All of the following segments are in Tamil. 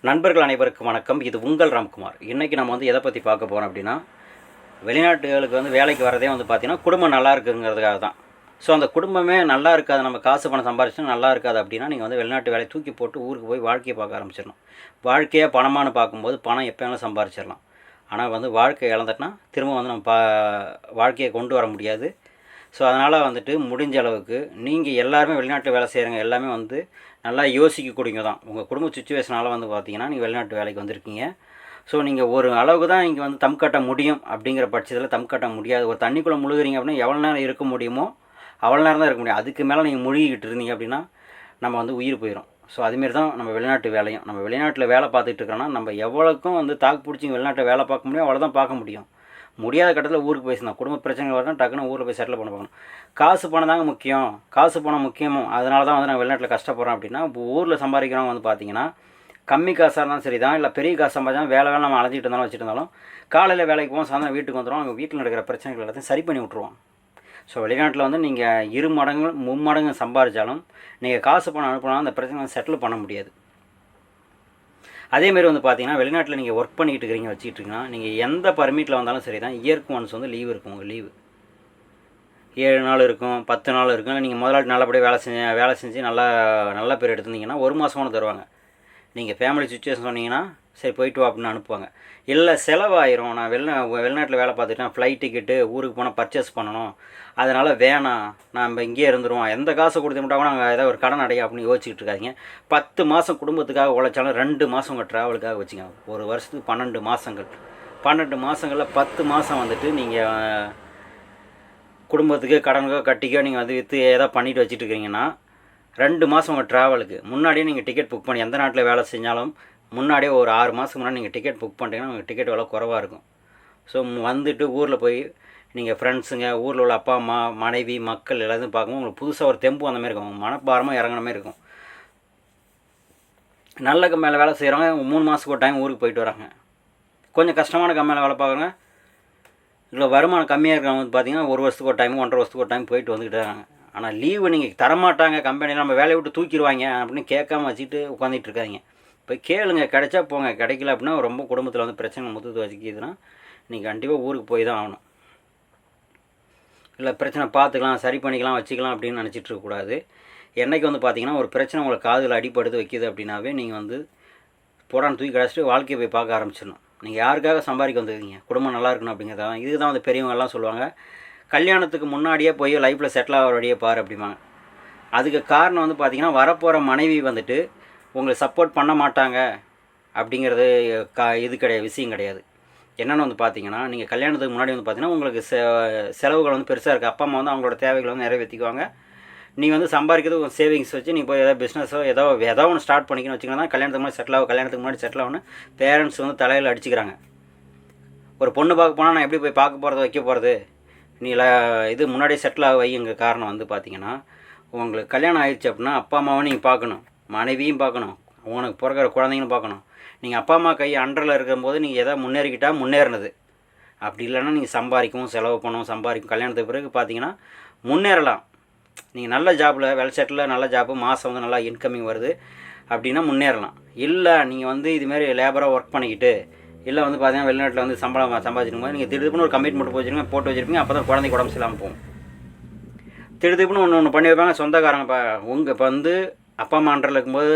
நண்பர்கள் அனைவருக்கும் வணக்கம். இது உங்கள் ராம்குமார். இன்றைக்கி நம்ம எதை பற்றி பார்க்க போகிறோம் அப்படின்னா, வெளிநாட்டுகளுக்கு வேலைக்கு வரதே பார்த்திங்கன்னா குடும்பம் நல்லா இருக்குங்கிறதுக்காக தான். ஸோ அந்த குடும்பமே நல்லா இருக்காது, நம்ம காசு பணம் சம்பாரிச்சா நல்லா இருக்காது அப்படின்னா, நீங்கள் வெளிநாட்டு வேலையை தூக்கி போட்டு ஊருக்கு போய் வாழ்க்கையை பார்க்க ஆரம்பிச்சிடணும். வாழ்க்கையே பணமானு பார்க்கும்போது பணம் எப்போ வேணாலும் சம்பாரிச்சிடலாம். ஆனால் வாழ்க்கையை இழந்துட்டுனா திரும்ப நம்ம வாழ்க்கையை கொண்டு வர முடியாது. ஸோ அதனால் முடிஞ்ச அளவுக்கு நீங்கள் எல்லாருமே வெளிநாட்டு வேலை செய்கிறவங்க எல்லாமே நல்லா யோசிக்கக்கூடியங்க தான். உங்கள் குடும்ப சுச்சுவேஷனால் பார்த்தீங்கன்னா நீங்கள் வெளிநாட்டு வேலைக்கு வந்திருக்கீங்க. ஸோ நீங்கள் ஒரு அளவுக்கு தான் இங்கே தம் கட்ட முடியும். அப்படிங்கிற பட்சத்தில் தம் கட்ட முடியாது. ஒரு தண்ணிக்குள்ளே முழுகிறீங்க அப்படின்னா எவ்வளோ நேரம் இருக்க முடியுமோ அவ்வளோ நேரம் தான் இருக்க முடியும். அதுக்கு மேலே நீங்கள் முழுகிக்கிட்டு இருந்தீங்க அப்படின்னா நம்ம உயிர் போயிடும். ஸோ அதுமாரி தான் நம்ம வெளிநாட்டு வேலையும். நம்ம வெளிநாட்டில் வேலை பார்த்துட்டு இருக்கிறோன்னா நம்ம எவ்வளோக்கும் தாக்கு பிடிச்சி வெளிநாட்டில் வேலை பார்க்க முடியும் அவ்வளோ தான் பார்க்க முடியும். முடியாத கட்டத்தில் ஊருக்கு போய் சேர்ந்தோம். குடும்ப பிரச்சனைகள் வரணும், டக்குன்னு ஊரில் போய் செட்டில் பண்ண பார்க்கணும். காசு பணம் தாங்க முக்கியம். காசு பணம் முக்கியமும். அதனால தான் நான் வெளிநாட்டில் கஷ்டப்படுறோம் அப்படின்னா, இப்போ ஊரில் சம்பாதிக்கிறவங்க பார்த்தீங்கன்னா கம்மி காசாக இருந்தாலும் சரி தான், இல்லை பெரிய காசு சம்பாதிச்சாலும் வேலை நம்ம அலைஞ்சிட்டு இருந்தாலும் வச்சுட்டு இருந்தாலும் காலையில் வேலைக்கு போவோம், சாயந்தரம் வீட்டுக்கு வந்துடும். அவங்க வீட்டில் நடக்கிற பிரச்சனைகள் எல்லாத்தையும் சரி பண்ணி விட்ருவோம். ஸோ வெளிநாட்டில் நீங்கள் 2 மடங்கு 3 மடங்கு சம்பாதிச்சாலும் நீங்கள் காசு பணம் அனுப்பினாலும் அந்த பிரச்சனை செட்டில் பண்ண முடியாது. அதேமாரி பார்த்தீங்கன்னா வெளிநாட்டில் நீங்கள் ஒர்க் பண்ணிக்கிட்டு இருக்கிறீங்க வச்சுக்கிட்டு இருக்கீங்கன்னா, நீங்கள் எந்த பர்மிட்டில் வந்தாலும் சரி தான், இயர்க்கு ஒன்ஸ் லீவ் இருக்கும். உங்கள் லீவு 7 நாள் இருக்கும், 10 நாள் இருக்கும். இல்லை நீங்கள் முதலாளி நல்லபடியாக வேலை செஞ்சு நல்ல பேர் எடுத்திருந்தீங்கன்னா 1 மாதம் கூட தருவாங்க. நீங்கள் ஃபேமிலி சுச்சுவேஷன் சொன்னீங்கன்னா சரி போயிட்டு வா அப்படின்னு அனுப்புவாங்க. இல்லை செலவாயிரும், நான் வெளிநாட்டில் வேலை பார்த்துட்டேன், ஃப்ளைட் டிக்கெட்டு, ஊருக்கு போனால் பர்ச்சேஸ் பண்ணணும், அதனால் வேணாம், நம்ம இங்கேயே இருந்துருவோம், எந்த காசை கொடுத்து மட்டும் கூட நாங்கள் ஏதாவது ஒரு கடன் அடைய அப்படின்னு யோசிச்சுட்டு இருக்காதிங்க. 10 மாதம் குடும்பத்துக்காக உழைச்சாலும் 2 மாதம் உங்கள் ட்ராவலுக்காக வச்சுங்க. ஒரு வருஷத்துக்கு 12 மாதங்கள். 12 மாதங்களில் 10 மாதம் நீங்கள் குடும்பத்துக்கு கடனுக்கோ கட்டிக்கோ நீங்கள் விற்று ஏதாவது பண்ணிட்டு வச்சுட்டு இருக்கிறீங்கன்னா 2 மாதம் உங்கள் ட்ராவலுக்கு முன்னாடியே நீங்கள் டிக்கெட் புக் பண்ணி, எந்த நாட்டில் வேலை செஞ்சாலும் முன்னாடியே ஒரு 6 மாதத்துக்கு முன்னாடி நீங்கள் டிக்கெட் புக் பண்ணிட்டீங்கன்னா உங்கள் டிக்கெட் விலை குறவாக இருக்கும். ஸோ ஊரில் போய் நீங்கள் ஃப்ரெண்ட்ஸுங்க, ஊரில் உள்ள அப்பா அம்மா, மனைவி, மக்கள் எல்லாத்தையும் பார்க்கும்போது உங்களுக்கு புதுசாக ஒரு தெம்பு அந்த மாதிரி இருக்கும். மனப்பாரமாக இறங்கின மாதிரி இருக்கும். நல்ல கம்மியில் வேலை செய்கிறவங்க 3 மாதத்துக்கு ஒரு டைம் ஊருக்கு போயிட்டு வராங்க. கொஞ்சம் கஷ்டமான கம்மியில் வேலை பார்க்குறவங்க, இல்லை வருமானம் கம்மியாக இருக்கிறவங்க பார்த்தீங்கன்னா 1 வருஷத்துக்கு ஒரு டைம், 1.5 வருஷத்துக்கு ஒரு டைம் போயிட்டு வந்துக்கிட்டு இருக்காங்க. ஆனால் லீவு நீங்கள் தரமாட்டாங்க, கம்பெனியில் நம்ம வேலையை விட்டு தூக்கிடுவாங்க அப்படின்னு கேட்காம வச்சுட்டு உட்காந்துட்டு இருக்காதிங்க. இப்போ கேளுங்க, கிடைச்சா போங்க. கிடைக்கல அப்படின்னா ரொம்ப குடும்பத்தில் பிரச்சனை முத்துத்து வச்சுக்கிதுன்னா நீங்கள் கண்டிப்பாக ஊருக்கு போய் தான் ஆகணும். இல்லை பிரச்சனை பார்த்துக்கலாம், சரி பண்ணிக்கலாம், வச்சுக்கலாம் அப்படின்னு நினச்சிட்டு இருக்கக்கூடாது. என்றைக்கு பார்த்தீங்கன்னா ஒரு பிரச்சனை உங்களை காதில் அடிப்படுத்து வைக்கிது அப்படின்னாவே நீங்கள் போடான்னு தூக்கி கிடச்சிட்டு வாழ்க்கையை போய் பார்க்க ஆரம்பிச்சிடணும். நீங்கள் யாருக்காக சம்பாதிக்க வந்துருக்கீங்க? குடும்பம் நல்லா இருக்கணும் அப்படிங்கிறதான். இதுதான் பெரியவங்கெல்லாம் சொல்லுவாங்க, கல்யாணத்துக்கு முன்னாடியே போய் லைஃப்பில் செட்டில் ஆகிற வழியே பாரு அப்படிம்பாங்க. அதுக்கு காரணம் பார்த்தீங்கன்னா வரப்போகிற மனைவி உங்களை சப்போர்ட் பண்ண மாட்டாங்க அப்படிங்கிறது இது கிடையாது, விஷயம் கிடையாது. என்னென்னு பார்த்தீங்கன்னா, நீங்கள் கல்யாணத்துக்கு முன்னாடி பார்த்தீங்கன்னா உங்களுக்கு செலவுகள் பெருசாக இருக்குது. அப்பா அம்மா அவங்களோட தேவைகளை நிறைவேற்றிக்குவாங்க. நீ சம்பாதிக்கிறது சேவிங்ஸ் வச்சு நீ போய் ஏதாவது பிஸ்னஸோ ஏதோ ஒன்று ஸ்டார்ட் பண்ணிக்கணும்னு வச்சுக்கோங்க. கல்யாணத்துக்கு முன்னாடி செட்டில் ஆகும். கல்யாணத்துக்கு முன்னாடி செட்டில் ஆகணும் பேரண்ட்ஸ் தலையில் அடிச்சுக்கிறாங்க. ஒரு பொண்ணு பார்க்க போனால் நான் எப்படி போய் பார்க்க போகிறது, வைக்க போகிறது, நீ இது முன்னாடியே செட்டில் ஆக வைங்க. காரணம் பார்த்தீங்கன்னா உங்களுக்கு கல்யாணம் ஆயிடுச்சு அப்படின்னா அப்பா அம்மாவை நீங்கள் பார்க்கணும், மனைவியும் பார்க்கணும், உனக்கு பிறக்கிற குழந்தைங்களும் பார்க்கணும். நீங்கள் அப்பா அம்மா கை அண்டரில் இருக்கும்போது நீங்கள் எதாவது முன்னேறிக்கிட்டால் முன்னேறினது. அப்படி இல்லைன்னா நீங்கள் சம்பாதிக்கவும் செலவு பண்ணவும் சம்பாதிக்கும். கல்யாணத்துக்கு பிறகு பார்த்தீங்கன்னா முன்னேறலாம். நீங்கள் நல்ல ஜாப்பில் வேலை செட்டில் நல்ல ஜாப்பு, மாதம் நல்லா இன்கமிங் வருது அப்படின்னா முன்னேறலாம். இல்லை நீங்கள் இதுமாரி லேபராக ஒர்க் பண்ணிக்கிட்டு, இல்லை பார்த்தீங்கன்னா வெளிநாட்டில் சம்பளம் சம்பாதிச்சிருக்கும் போது நீங்கள் திடீர்னு ஒரு கமிட்மெண்ட் போட்டு வச்சுருப்பீங்க. அப்போ தான் குழந்தைக்கு உடம்பு சரியில்லாமல் போகும். திடீர்னு ஒன்று பண்ணி வைப்பாங்க சொந்தக்காரங்க. இப்போ அப்பா அம்மா அண்டரில் இருக்கும்போது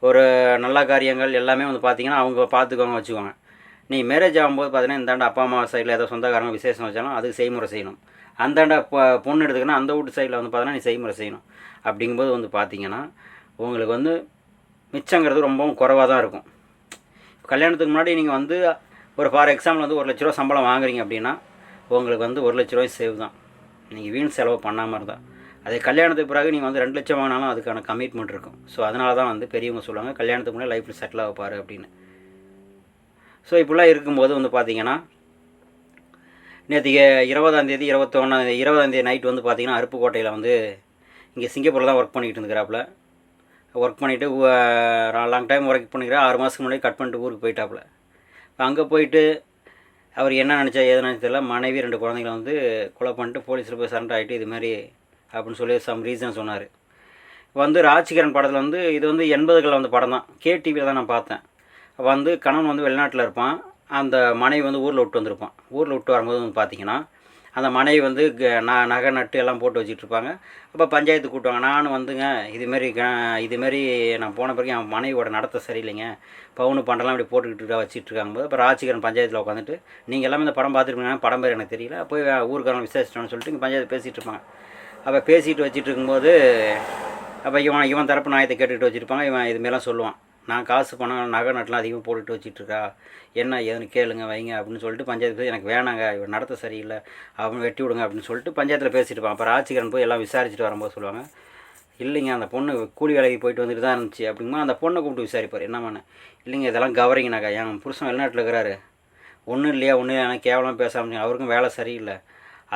ஒரு நல்ல காரியங்கள் எல்லாமே பார்த்தீங்கன்னா அவங்க பார்த்துக்கோங்க, வச்சுக்கோங்க. நீ மேரேஜ் ஆகும்போது பார்த்தீங்கன்னா இந்தாண்ட அப்பா அம்மா சைடில் ஏதோ சொந்தக்காரங்க விசேஷம் வச்சாலும் அதுக்கு செய்முறை செய்யணும். அந்தாண்ட பொண்ணு எடுத்துக்கினா அந்த வீட்டு சைடில் பார்த்தீங்கன்னா நீ செய்முறை செய்யணும். அப்படிங்கும்போது பார்த்தீங்கன்னா உங்களுக்கு மிச்சங்கிறது ரொம்பவும் குறைவாக தான் இருக்கும். கல்யாணத்துக்கு முன்னாடி நீங்கள் ஒரு ஃபார் எக்ஸாம்பிள் 1 லட்ச ரூபா சம்பளம் வாங்குறீங்க அப்படின்னா உங்களுக்கு 1 லட்ச ரூபாய் சேவ் தான். நீங்கள் வீண் செலவு பண்ணாமல் இருந்தால். அதே கல்யாணத்துக்கு பிறகு நீங்கள் 2 லட்சம் வாங்கினாலும் அதுக்கான கமிட்மெண்ட் இருக்கும். ஸோ அதனால தான் பெரியவங்க சொல்லுவாங்க கல்யாணத்துக்கு முன்னாடி லைஃப்பில் செட்டில் ஆக பாரு அப்படின்னு. ஸோ இப்படிலாம் இருக்கும்போது பார்த்தீங்கன்னா நேற்றுக்கு 20ஆம் தேதி 20ஆம் தேதி நைட் பார்த்தீங்கன்னா அருப்புக்கோட்டையில் இங்கே சிங்கப்பூரில் தான் ஒர்க் பண்ணிக்கிட்டு இருந்துக்கிறாப்புல. ஒர்க் பண்ணிவிட்டு லாங் டைம் ஒர்க் பண்ணிக்கிறேன். 6 மாதத்துக்கு முன்னாடி கட் பண்ணிட்டு ஊருக்கு போயிட்டாப்புல. இப்போ அங்கே போயிட்டு அவர் என்ன நினச்சா ஏது நினச்சா தெரியல, மனைவி 2 குழந்தைங்களை கொலை பண்ணிட்டு போலீஸில் போய் சரண்டர் ஆகிட்டு இதுமாதிரி அப்படின்னு சொல்லி சம் ரீசன் சொன்னார். ராஜ்கிரண் படத்தில் இது 80களில் படம் தான். கேடிவியில் தான் நான் பார்த்தேன். வந்து கணவன் வந்து வெளிநாட்டில் இருப்பான், அந்த மனைவி வந்து ஊரில் விட்டு வந்திருப்பான். ஊரில் விட்டு வரும்போது வந்து பார்த்திங்கன்னா அந்த மனைவி வந்து நகை நட்டு எல்லாம் போட்டு வச்சுட்ருப்பாங்க. அப்போ பஞ்சாயத்துக்கு கூட்டுவாங்க. நானும் வந்துங்க இதுமாரி நான் போன பிறகு என் மனைவியோட நடத்தை சரியில்லைங்க, பவுனு பண்டெல்லாம் இப்படி போட்டுக்கிட்டு வச்சுட்ருக்காங்க போது, அப்போ ராஜ்கிரண் பஞ்சாயத்தில் உட்காந்துட்டு நீங்கள் எல்லாமே இந்த படம் பார்த்துருப்பீங்க, படம் பேர் எனக்கு தெரியல, போய் ஊருக்காரங்க விசாரிச்சிட்டோன்னு சொல்லிட்டு இங்கே பஞ்சாயத்து பேசிகிட்டு இருப்பாங்க. அப்போ பேசிட்டு வச்சுட்டு இருக்கும்போது அப்போ இவன் தரப்பு நியாயத்தை கேட்டுக்கிட்டு வச்சுருப்பாங்க. இவன் இதுமாரிலாம் சொல்லுவான், நான் காசு பணம் நகை நட்டுலாம் அதிகமாக போட்டுட்டு வச்சிட்ருக்கா, என்ன ஏதுன்னு கேளுங்க வைங்க அப்படின்னு சொல்லிட்டு பஞ்சாயத்து எனக்கு வேணாங்க, இவன் நடத்த சரியில்லை, அவன் வெட்டி விடுங்க அப்படின்னு சொல்லிட்டு பஞ்சாயத்தில் பேசிட்டு இருப்பான். அப்போ ராஜ்கிரண் போய் எல்லாம் விசாரிச்சுட்டு வரும்போது சொல்லுவாங்க, இல்லைங்க அந்த பொண்ணு கூலி வேலைக்கு போயிட்டு வந்துட்டு தான் இருந்துச்சு அப்படிங்கும்போது அந்த பொண்ணை கூப்பிட்டு விசாரிப்பார். என்னம்மாண்ணே, இல்லைங்க இதெல்லாம் கவரிங்கனாக்கா, என் புருஷன் வெளிநாட்டில் இருக்கிறாரு, ஒன்றும் இல்லையா ஒன்றும் எனக்கு கேவலம் பேசாமல், அவருக்கும் வேலை சரியில்லை,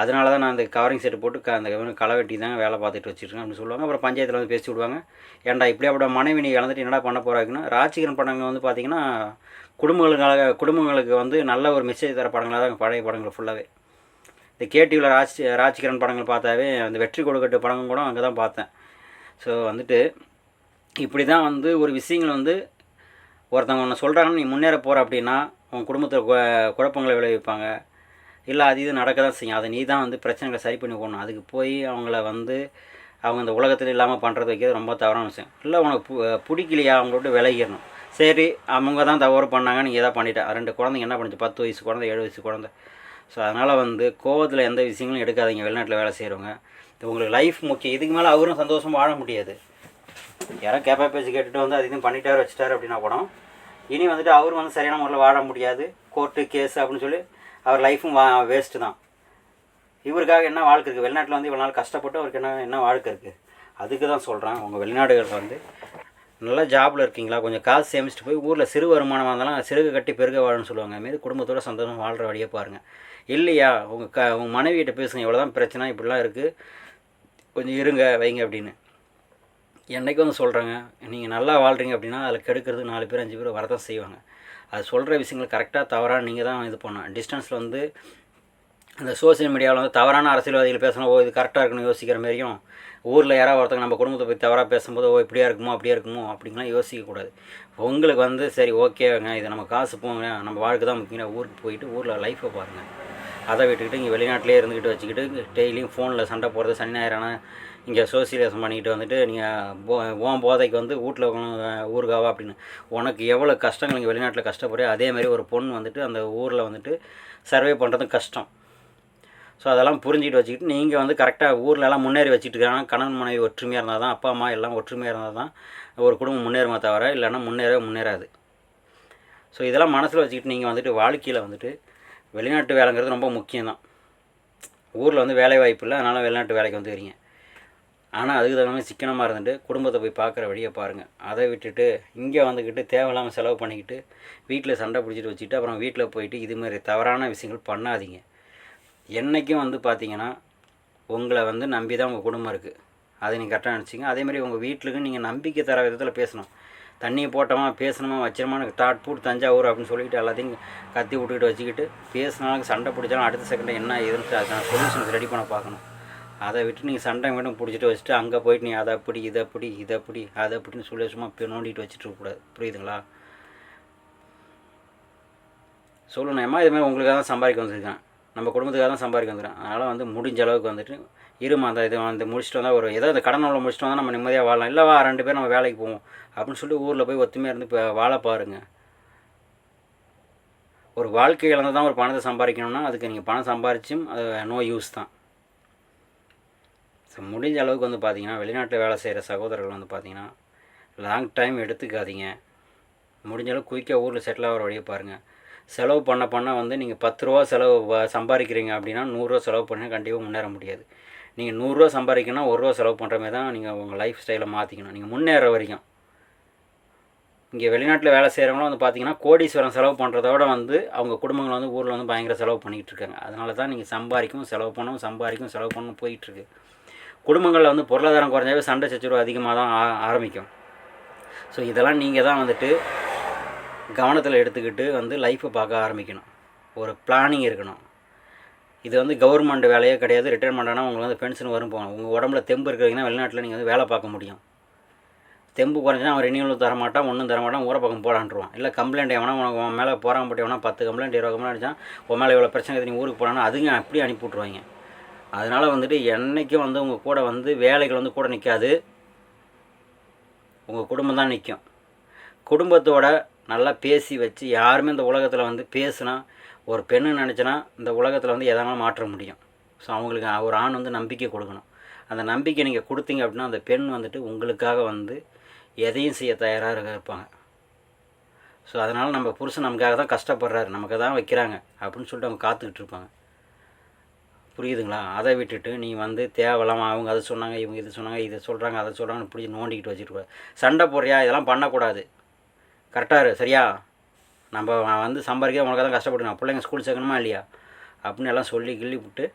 அதனால தான் நான் அந்த கவரிங் செட்டு போட்டு அந்த களை வெட்டி தாங்க வேலை பார்த்துட்டு வச்சுருக்கேன் அப்படின்னு சொல்லுவாங்க. அப்புறம் பஞ்சாயத்தில் வந்து பேசி விடுவாங்க. ஏன்டா இப்படி அப்படி மனைவி நீ இழந்துட்டு என்னடா பண்ண போகிறாங்கன்னா, ராஜ்கிரண் படங்கள் வந்து பார்த்திங்கன்னா குடும்பங்களுக்கு வந்து நல்ல ஒரு மெசேஜ் தர படங்களாக தான் பழைய படங்கள் ஃபுல்லாகவே. இந்த கேடிவியில் ராஜ்கிரண் படங்கள் பார்த்தாவே அந்த வெற்றி கொடுக்கட்டு படங்கள் கூட அங்கே தான் பார்த்தேன். ஸோ வந்துட்டு இப்படி தான் வந்து ஒரு விஷயங்கள் வந்து ஒருத்தவங்க ஒன்று சொல்கிறாங்கன்னு நீ முன்னேற போகிற அப்படின்னா உன் குடும்பத்தில் குழப்பங்களை விளைவிப்பாங்க, இல்லை அது இது நடக்க தான் செய்யும். அதை நீ தான் வந்து பிரச்சனைகளை சரி பண்ணி போகணும். அதுக்கு போய் அவங்கள வந்து அவங்க இந்த உலகத்தில் இல்லாமல் பண்ணுறது வைக்கிறது ரொம்ப தவறான விஷயம். இல்லை உனக்கு பிடிக்கலையா அவங்களோட விலகிடணும். சரி அவங்க தான் தவறு பண்ணாங்க, நீங்கள் எதாவது பண்ணிட்டேன், 2 குழந்தைங்க என்ன பண்ணுச்சு, 10 வயசு குழந்தை 7 வயசு குழந்தை. ஸோ அதனால் வந்து கோவத்தில் எந்த விஷயங்களும் எடுக்காதீங்க. வெளிநாட்டில் வேலை செய்கிறவங்க உங்களுக்கு லைஃப் முக்கியம். இதுக்கு மேலே அவரும் சந்தோஷமாக வாழ முடியாது. யாரும் கேப்பா பேசி கேட்டுட்டு வந்து அது இதுவும் பண்ணிட்டார் வச்சுட்டார் அப்படின்னா கூட இனி வந்துட்டு அவரும் வந்து சரியான முறையில் வாழ முடியாது. கோர்ட்டு கேஸு அப்படின்னு சொல்லி அவர் லைஃப்பும் வேஸ்ட்டு தான். இவருக்காக என்ன வாழ்க்கை இருக்குது? வெளிநாட்டில் வந்து இவ்வளோ நாள் கஷ்டப்பட்டு அவருக்கு என்ன வாழ்க்கை இருக்குது? அதுக்கு தான் சொல்கிறேன், உங்கள் வெளிநாடுகளில் வந்து நல்லா ஜாபில் இருக்கீங்களா, கொஞ்சம் காசு சேமிச்சுட்டு போய் ஊரில் சிறு வருமானமாக இருந்தாலும் சிறுகு கட்டி பெருக வாழணும்னு சொல்லுவாங்க. மீது குடும்பத்தோட சந்தோஷம் வாழ்கிற வழியை பாருங்கள். இல்லையா உங்கள் மனைவியிட்ட பேசுங்க, இவ்வளோ தான் பிரச்சனை, இப்படிலாம் இருக்குது, கொஞ்சம் இருங்க வைங்க அப்படின்னு. என்றைக்கு வந்து சொல்கிறேங்க, நீங்கள் நல்லா வாழ்கிறீங்க அப்படின்னா அதில் கெடுக்கிறதுக்கு 4 பேர் 5 பேர் வரதான் செய்வாங்க. அது சொல்கிற விஷயங்கள் கரெக்டாக தவறாக நீங்கள் தான் இது பண்ணணும். டிஸ்டன்ஸில் வந்து இந்த சோசியல் மீடியாவில் வந்து தவறான அரசியல்வாதிகள் பேசணும், இது கரெக்டாக இருக்குன்னு யோசிக்கிற மாதிரியும், ஊரில் யாராவது ஒருத்தங்க நம்ம குடும்பத்தை போய் தவறாக பேசும்போது இப்படியா இருக்குமோ அப்படியே இருக்குமோ அப்படிங்கலாம் யோசிக்கக்கூடாது. உங்களுக்கு வந்து சரி ஓகேங்க, இது நம்ம காசு போங்க, நம்ம வாழ்க்கை தான் முக்கியம், ஊருக்கு போயிட்டு ஊரில் லைஃப்பை பாருங்கள். அதை விட்டுக்கிட்டு இங்கே வெளிநாட்டிலே இருந்துக்கிட்டு வச்சுக்கிட்டு டெய்லியும் ஃபோனில் சண்டை போடுறது, சனி ஞாயிறான இங்கே சோசியலிசம் பண்ணிக்கிட்டு வந்துட்டு நீங்கள் போதைக்கு வந்து வீட்டில் ஊருக்காவா அப்படின்னு. உனக்கு எவ்வளோ கஷ்டங்கள் இங்கே வெளிநாட்டில் கஷ்டப்படுறே அதேமாதிரி ஒரு பொண்ணு வந்துட்டு அந்த ஊரில் வந்துட்டு சர்வே பண்ணுறதும் கஷ்டம். ஸோ அதெல்லாம் புரிஞ்சுக்கிட்டு வச்சுக்கிட்டு நீங்கள் வந்து கரெக்டாக ஊர்லலாம் முன்னேறி வச்சுட்டு இருக்காங்க. கணவன் மனைவி ஒற்றுமையாக இருந்தால் தான், அப்பா அம்மா எல்லாம் ஒற்றுமையாக இருந்தால் தான் ஒரு குடும்பம் முன்னேறுமா தவிர இல்லைன்னா முன்னேறாது. ஸோ இதெல்லாம் மனசில் வச்சுக்கிட்டு நீங்கள் வந்துட்டு வாழ்க்கையில் வந்துட்டு வெளிநாட்டு வேலைங்கிறது ரொம்ப முக்கியம்தான். ஊரில் வந்து வேலை வாய்ப்பு இல்லை, அதனால் வெளிநாட்டு வேலைக்கு வந்துக்கிறீங்க. ஆனால் அதுக்கு தகுந்த மாதிரி சிக்கனமாக இருந்துட்டு குடும்பத்தை போய் பார்க்குற வழியை பாருங்கள். அதை விட்டுட்டு இங்கே வந்துக்கிட்டு தேவையில்லாமல் செலவு பண்ணிக்கிட்டு வீட்டில் சண்டை பிடிச்சிட்டு வச்சுட்டு அப்புறம் வீட்டில் போயிட்டு இதுமாதிரி தவறான விஷயங்கள் பண்ணாதீங்க. என்றைக்கும் வந்து பார்த்தீங்கன்னா உங்களை வந்து நம்பி தான் உங்கள் குடும்பம் இருக்குது, அதை நீங்கள் கரெக்டாக நினச்சிங்க. அதேமாதிரி உங்கள் வீட்டுக்கு நீங்கள் நம்பிக்கை தர விதத்தில் பேசணும். தண்ணியை போட்டோமா பேசணுமா வச்சிரமான டாட் தஞ்சாவூர் அப்படின்னு சொல்லிக்கிட்டு எல்லாத்தையும் கத்தி விட்டுக்கிட்டு வச்சுக்கிட்டு பேசினாலும் சண்டை பிடிச்சாலும் அடுத்த செகண்டில் என்ன எதுன்னு அதுக்கான சொல்யூஷன்ஸ் ரெடி பண்ண பார்க்கணும். அதை விட்டு நீங்கள் சண்டை மட்டும் பிடிச்சிட்டு வச்சுட்டு அங்கே போயிட்டு நீ அதை அப்படி இதை அப்படின்னு சொல்லி சும்மா நோண்டிட்டு வச்சுட்டு இருக்கக்கூடாது. புரியுதுங்களா? சொல்லணும், ஏமா இதுமாதிரி உங்களுக்காக தான் சம்பாதிக்க வந்திருக்கேன், நம்ம குடும்பத்துக்காக தான் சம்பாதிக்க வந்துடும், அதனால் வந்து முடிஞ்ச அளவுக்கு வந்துட்டு இருமா அந்த இது வந்து முடிச்சுட்டு வந்தால் ஒரு ஏதோ இந்த கடன் உள்ள முடிச்சுட்டு வந்தால் நம்ம நிம்மதியாக வாழலாம். இல்லை வா 2 பேர் நம்ம வேலைக்கு போவோம் அப்படின்னு சொல்லி ஊரில் போய் ஒத்துமையாக இருந்து இப்போ வாழ பாருங்கள். ஒரு வாழ்க்கை இழந்தால் தான் ஒரு பணத்தை சம்பாதிக்கணும்னா அதுக்கு நீங்கள் பணம் சம்பாதிச்சும் அது நோ யூஸ் தான். ஸோ முடிஞ்ச அளவுக்கு வந்து பார்த்திங்கன்னா வெளிநாட்டில் வேலை செய்கிற சகோதரர்கள் வந்து பார்த்திங்கன்னா லாங் டைம் எடுத்துக்காதீங்க. முடிஞ்ச அளவுக்கு குயிக்காக ஊரில் செட்டில் ஆகிற வழியை பாருங்கள். செலவு பண்ண வந்து நீங்கள் 10 ரூபா செலவு சம்பாதிக்கிறீங்க அப்படின்னா 100 ரூபா செலவு பண்ணால் கண்டிப்பாக முன்னேற முடியாது. நீங்கள் 100 ரூபா சம்பாதிக்கணும்னா 1 ரூபா செலவு பண்ணுற மாதிரி தான் நீங்கள் உங்கள் லைஃப் ஸ்டைலை மாற்றிக்கணும் நீங்கள் முன்னேற வரைக்கும். இங்கே வெளிநாட்டில் வேலை செய்கிறவங்களும் வந்து பார்த்திங்கன்னா கோடீஸ்வரம் செலவு பண்ணுறதோட வந்து அவங்க குடும்பங்கள் வந்து ஊரில் வந்து பயங்கர செலவு பண்ணிகிட்டு இருக்காங்க. அதனால தான் நீங்கள் செலவு பண்ணணும் போயிட்டுருக்கு. குடும்பங்களில் வந்து பொருளாதாரம் குறைஞ்சாவே சண்டை சச்சரவு அதிகமாக தான் ஆரம்பிக்கும். ஸோ இதெல்லாம் நீங்கள் தான் வந்துட்டு கவனத்தில் எடுத்துக்கிட்டு வந்து லைஃப்பை பார்க்க ஆரம்பிக்கணும். ஒரு பிளானிங் இருக்கணும். இது வந்து கவர்மெண்ட் வேலையே கிடையாது. ரிட்டைர்மெண்ட் ஆனால் உங்களுக்கு வந்து பென்ஷன் வரும் போகணும். உங்கள் உடம்புல தெம்பு இருக்கிறீங்கன்னா வெளிநாட்டில் நீங்கள் வந்து வேலை பார்க்க முடியும். தெம்பு குறைஞ்சினா அவன் ரினியூவல் தரமாட்டான், ஒன்றும் தரமாட்டான், ஊரை பக்கம் போடான்ட்டுருவான். இல்லை கம்ப்ளைண்ட் எவனா உன் மேலே போகிறான் பட்டு எவனா 10 கம்ப்ளைண்ட் 20 கம்ப்ளைண்ட் அடித்தான் உன் மேலே இவ்வளோ பிரச்சனை நீ ஊருக்கு போனான்னா அதுங்க அப்படியே அனுப்பி விட்ருவாங்க. அதனால் வந்துட்டு என்றைக்கும் வந்து உங்கள் கூட வந்து வேலைகள் வந்து கூட நிற்காது, உங்கள் குடும்பம் தான் நிற்கும். குடும்பத்தோட நல்லா பேசி வச்சு யாருமே இந்த உலகத்தில் வந்து பேசுனா ஒரு பெண்ணு நினச்சினா இந்த உலகத்தில் வந்து எதனாலும் மாற்ற முடியும். ஸோ அவங்களுக்கு ஒரு ஆண் வந்து நம்பிக்கை கொடுக்கணும். அந்த நம்பிக்கை நீங்கள் கொடுத்தீங்க அப்படின்னா அந்த பெண் வந்துட்டு உங்களுக்காக வந்து எதையும் செய்ய தயாராக இருப்பாங்க. ஸோ அதனால் நம்ம புருஷன் நமக்காக தான் கஷ்டப்படுறாரு, நமக்கு தான் வைக்கிறாங்க அப்படின்னு சொல்லிட்டு அவங்க காத்துக்கிட்டு இருப்பாங்க. புரியுதுங்களா? அதை விட்டுட்டு நீ வந்து தேவையில்லாமல் அவங்க அதை சொன்னாங்க, இவங்க இது சொன்னாங்க, இதை சொல்கிறாங்க, அதை சொல்கிறாங்கன்னு பிடிச்சி நோண்டிக்கிட்டு வச்சுட்டு சண்டை போடுறியா, இதெல்லாம் பண்ணக்கூடாது. கரெக்டாக சரியா? நம்ம வந்து சம்பாதிக்க உனக்கு தான் கஷ்டப்பட்டுங்க, பிள்ளைங்க ஸ்கூல் சேர்க்கணுமா இல்லையா அப்படின்னு எல்லாம் சொல்லி கிள்ளி விட்டு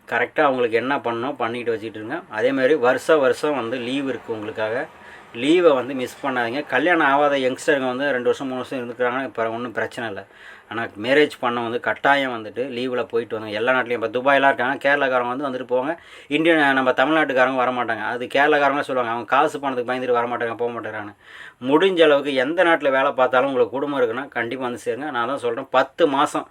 கரெக்டாக அவங்களுக்கு என்ன பண்ணணும் பண்ணிக்கிட்டு வச்சுக்கிட்டு இருங்க. அதேமாதிரி வருஷம் வந்து லீவ் இருக்குது உங்களுக்காக, லீவை வந்து மிஸ் பண்ணாதீங்க. கல்யாணம் ஆகாத யங்ஸ்டருங்க வந்து 2 வருஷம் 3 வருஷம் இருந்துக்கிறாங்கன்னா இப்போ ஒன்றும் பிரச்சனை இல்லை. ஆனால் மேரேஜ் பண்ண வந்து கட்டாயம் வந்துட்டு லீவில் போயிட்டு வந்தாங்க. எல்லா நாட்டிலையும் இப்போ துபாயெலாம் இருக்காங்க, கேரளாக்காரங்க வந்து வந்துட்டு போவாங்க. நம்ம தமிழ்நாட்டுக்காரங்க வரமாட்டாங்க. அது கேரளாக்காரங்க சொல்லுவாங்க அவங்க காசு பணத்துக்கு பயந்துட்டு வரமாட்டாங்க, போக மாட்டேறாங்க. முடிஞ்ச அளவுக்கு எந்த நாட்டில் வேலை பார்த்தாலும் உங்களுக்கு குடும்பம் இருக்குன்னா கண்டிப்பாக வந்து சேருங்க. நான் தான் சொல்கிறேன், 10 மாதம்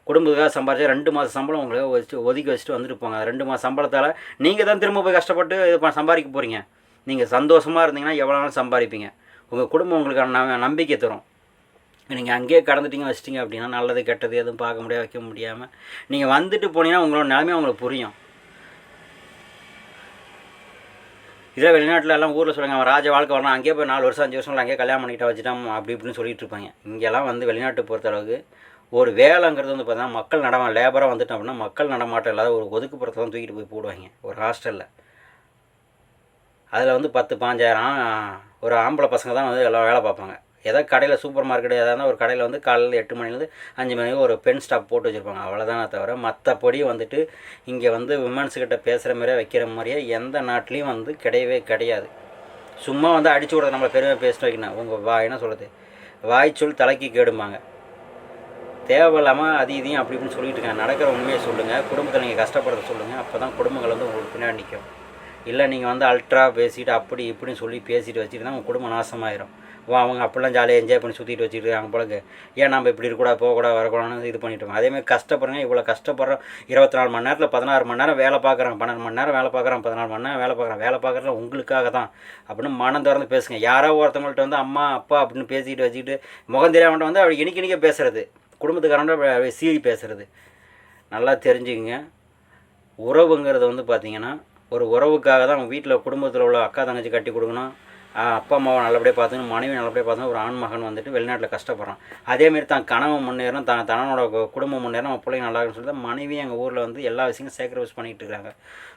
குடும்பத்துக்காக சம்பாதிச்சா 2 மாதம் சம்பளம் உங்களுக்கு ஒதுக்கி வச்சுட்டு வந்துட்டு போங்க. 2 மாதம் சம்பளத்தால் நீங்கள் தான் திரும்ப போய் கஷ்டப்பட்டு இது சம்பாதிக்க போகிறீங்க. நீங்கள் சந்தோஷமாக இருந்தீங்கன்னா எவ்வளோ நாளும் சம்பாதிப்பீங்க. உங்கள் குடும்பம் உங்களுக்கு நம்பிக்கை தரும். நீங்கள் அங்கேயே கடந்துட்டீங்க வச்சிட்டிங்க அப்படின்னா நல்லது கெட்டது எதுவும் பார்க்க முடியாது, வைக்க முடியாமல் நீங்கள் வந்துட்டு போனீங்கன்னா உங்களோட நிலைமையாக உங்களுக்கு புரியும். இதே வெளிநாட்டில் எல்லாம் ஊரில் சொல்லுங்கள் அவன் ராஜ வாழ்க்கை வரலாம், அங்கேயே போய் 4 வருஷம் 5 வருஷம் அங்கேயே கல்யாணம் பண்ணிக்கிட்ட வச்சுட்டான் அப்படி இப்படின்னு சொல்லிட்டு இருப்பாங்க. இங்கெல்லாம் வந்து வெளிநாட்டு பொறுத்தளவுக்கு ஒரு வேலைங்கிறது வந்து பார்த்தீங்கன்னா மக்கள் லேபராக வந்துட்டோம் அப்படின்னா மக்கள் நடமாட்டம் இல்லாத ஒரு ஒதுக்குப்புறத்தை தான் தூக்கிட்டு போய் போடுவாங்க ஒரு ஹாஸ்டலில். அதில் வந்து 10-15 ஒரு ஆம்பளை பசங்க தான் வந்து எல்லாம் வேலை பார்ப்பாங்க. ஏதாவது கடையில் சூப்பர் மார்க்கெட் எதாவது ஒரு கடையில் வந்து காலையில் 8 மணிலேருந்து 5 மணிக்கு ஒரு பென் ஸ்டாப் போட்டு வச்சுருப்பாங்க. அவ்வளோதானே தவிர மற்றபடி வந்துட்டு இங்கே வந்து விமன்ஸுக்கிட்ட பேசுகிற மாதிரியே வைக்கிற மாதிரியே எந்த நாட்டிலையும் வந்து கிடையவே கிடையாது. சும்மா வந்து அடிச்சு விடுறது நம்மளை பெருமை பேசிட்டு வைக்கணும். உங்கள் என்ன சொல்கிறது, வாய்ச்சொல் தலைக்கு கேடும்பாங்க. தேவையில்லாமல் அது இதையும் அப்படி இப்படின்னு சொல்லிட்டு இருக்காங்க. நடக்கிற உண்மையை சொல்லுங்கள், குடும்பத்தை நீங்கள் கஷ்டப்படுறத சொல்லுங்கள். அப்போ தான் குடும்பங்கள் வந்து உங்களுக்கு பின்னாடி நிற்கும். இல்லை நீங்கள் வந்து அல்ட்ரா பேசிட்டு அப்படி இப்படின்னு சொல்லி பேசிட்டு வச்சுட்டு தான் உங்கள் குடும்பம் நாசமாயிரும். அவங்க அப்படிலாம் ஜாலியாக என்ஜாய் பண்ணி சுற்றிட்டு வச்சுட்டு இருக்காங்க போலக்கு. ஏன் நம்ம இப்படி இருக்கக்கூடாது, போகக்கூடாது, வரக்கூடாதுன்னு இது பண்ணிவிட்டோம். அதேமாதிரி கஷ்டப்படுறேங்க, இவ்வளோ கஷ்டப்படுறோம். 24 மணி நேரத்தில் 16 மணி நேரம் வேலை பார்க்குறான், 12 மணி நேரம் வேலை பார்க்குறான், 14 மணி நேரம் வேலை பார்க்குறதுல உங்களுக்காக தான் அப்படின்னு மனம் திறந்து பேசுங்க. யாரோ ஒருத்தவங்கள்ட்ட வந்து அம்மா அப்பா அப்படின்னு பேசிக்கிட்டு வச்சுக்கிட்டு முகம் தெரியாமட்ட வந்து அப்படி இனிக்க பேசுகிறது, குடும்பத்துக்காரன்ட்ட சீறி பேசுகிறது. நல்லா தெரிஞ்சுக்கங்க, உறவுங்கிறது வந்து பார்த்திங்கன்னா ஒரு உறவுக்காக தான் அவங்க வீட்டில் குடும்பத்தில் உள்ள அக்கா தங்கச்சி கட்டி கொடுக்கணும், அப்பா அம்மாவை நல்லபடியாக பார்த்துக்கணும், மனைவி நல்லபடியாக பார்த்துக்கணும். ஒரு ஆண் மகன் வந்துட்டு வெளிநாட்டில் கஷ்டப்படுறான். அதேமாரி தான் கணவன் முன்னேறணும், தன்னோட குடும்பம் முன்னேறணும், நம்ம பிள்ளைங்க நல்லா இருக்குன்னு சொல்லிட்டு மனைவி எங்கள் ஊரில் வந்து எல்லா விஷயங்களும் சேக்ரிஃபைஸ் பண்ணிகிட்டு இருக்காங்க.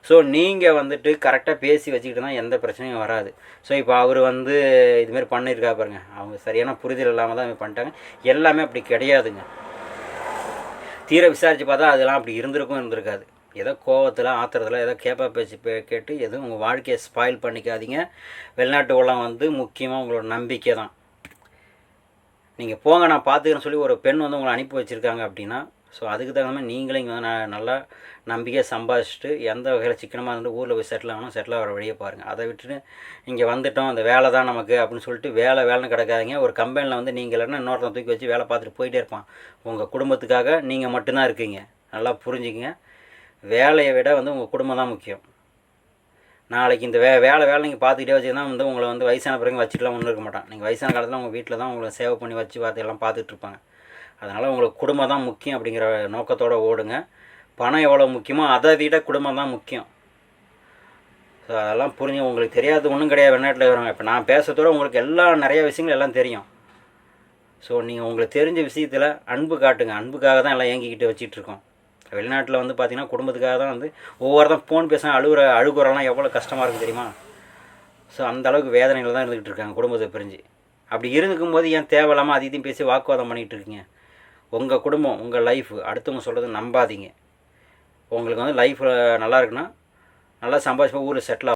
ஸோ நீங்கள் வந்துட்டு கரெக்டாக பேசி வச்சுக்கிட்டு தான் எந்த பிரச்சனையும் வராது. ஸோ இப்போ அவர் வந்து இதுமாரி பண்ணியிருக்கா பாருங்க, அவங்க சரியான புரிதல் இல்லாமல் தான் பண்ணிட்டாங்க. எல்லாமே அப்படி கிடையாதுங்க. தீர விசாரித்து பார்த்தா அதெல்லாம் அப்படி இருந்திருக்காது. ஏதோ கோவத்தில் ஆத்திரத்தில் ஏதோ பேச்சு கேட்டு எதுவும் உங்கள் வாழ்க்கையை ஸ்பாயில் பண்ணிக்காதீங்க. வெளிநாட்டு உலகம் வந்து முக்கியமாக உங்களோட நம்பிக்கை தான். நீங்கள் போங்க நான் பார்த்துக்கிறேன்னு சொல்லி ஒரு பெண் வந்து உங்களை அனுப்பி வச்சுருக்காங்க அப்படின்னா ஸோ அதுக்கு தகுந்த மாதிரி நீங்களே இங்கே வந்து நல்லா நம்பிக்கையாக சம்பாதிச்சுட்டு எந்த வகையில் சிக்கனமாக இருந்து ஊரில் போய் செட்டில் ஆகணும், செட்டில் ஆகிற வழியை பாருங்கள். அதை விட்டுட்டு இங்கே வந்துட்டோம் அந்த வேலை தான் நமக்கு அப்படின்னு சொல்லிட்டு வேலைன்னு கிடக்காதீங்க. ஒரு கம்பெனியில் வந்து நீங்கள் இல்லைன்னா இன்னொருத்தன் தூக்கி வச்சு வேலை பார்த்துட்டு போயிட்டே இருப்பான். உங்கள் குடும்பத்துக்காக நீங்கள் மட்டும்தான் இருக்கீங்க. நல்லா புரிஞ்சுக்கிங்க. வேலையை விட வந்து உங்கள் குடும்பம் தான் முக்கியம். நாளைக்கு இந்த வேலை நீங்கள் பார்த்துக்கிட்டே வச்சுன்னா வந்து உங்களை வந்து வயசான பிறகு வச்சுட்டுலாம் ஒன்றும் இருக்க மாட்டான். நீங்கள் வயசான காலத்தில் உங்கள் வீட்டில் தான் உங்களை சேவ் பண்ணி வச்சு பார்த்து எல்லாம் பார்த்துட்ருப்பாங்க. அதனால் உங்களுக்கு குடும்பம் தான் முக்கியம் அப்படிங்கிற நோக்கத்தோடு ஓடுங்க. பணம் எவ்வளோ முக்கியமோ அதை விட குடும்பம் தான் முக்கியம். ஸோ அதெல்லாம் புரிஞ்சு உங்களுக்கு தெரியாது ஒன்றும் கிடையாது. வெளிநாட்டில் வருவாங்க. இப்போ நான் பேசுகிறதோட உங்களுக்கு நிறைய விஷயங்கள் எல்லாம் தெரியும். ஸோ நீங்கள் உங்களுக்கு தெரிஞ்ச விஷயத்தில் அன்பு காட்டுங்க. அன்புக்காக தான் எல்லாம் ஏங்கிக்கிட்டு வச்சிட்ருக்கோம். வெளிநாட்டில் வந்து பார்த்திங்கன்னா குடும்பத்துக்காக தான் வந்து ஒவ்வொருத்தன் ஃபோன் பேச அழுகுறலாம் எவ்வளோ கஷ்டமாக இருக்குது தெரியுமா? ஸோ அந்தளவுக்கு வேதனைகள் தான் இருந்துக்கிட்டு இருக்காங்க குடும்பத்தை பிரிஞ்சு. அப்படி இருக்கும்போது ஏன் தேவையில்லாமல் அதிகம் பேசி வாக்குவாதம் பண்ணிகிட்டு இருக்கீங்க? உங்கள் குடும்பம் உங்கள் லைஃபு அடுத்தவங்க சொல்கிறது நம்பாதீங்க. உங்களுக்கு வந்து லைஃப்பில் நல்லா இருக்குன்னா நல்லா சம்பாதிச்சு ஊரில் செட்டில்